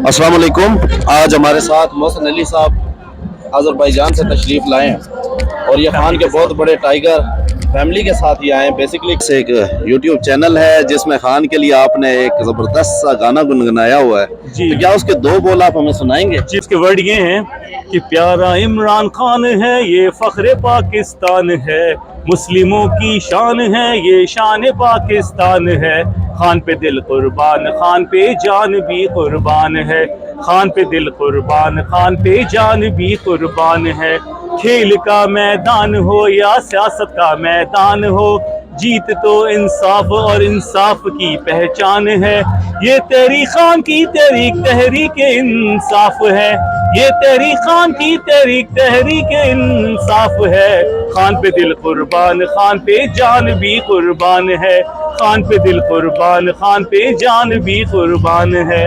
अस्सलाम वालेकुम। आज हमारे साथ मोहसिन अली साहब अज़रबैजान से तशरीफ़ लाए हैं और ये खान के बहुत बड़े टाइगर फैमिली के साथ ही आए हैं। बेसिकली एक यूट्यूब चैनल है जिसमें खान के लिए आपने एक ज़बरदस्त सा गाना गुनगुनाया हुआ है। जी तो क्या उसके दो बोल आप हमें सुनाएंगे? जी, इसके वर्ड ये हैं कि प्यारा इमरान खान है, ये फ़ख्र पाकिस्तान है, मुस्लिमों की शान है, ये शान पाकिस्तान है। खान पे दिल कुर्बान, खान पे जान भी कुर्बान है। खान पे दिल कुर्बान, खान पे जान भी कुर्बान है। खेल का मैदान हो या सियासत का मैदान हो, जीत तो इंसाफ और इंसाफ की पहचान है। ये तेरी खान की तहरीक तहरीक इंसाफ है, ये तेरी खान की तहरीक तहरीक इंसाफ है। खान पे दिल कुर्बान, खान पे जान भी कुर्बान है। खान पे दिल कुर्बान, खान पे जान भी कुर्बान है।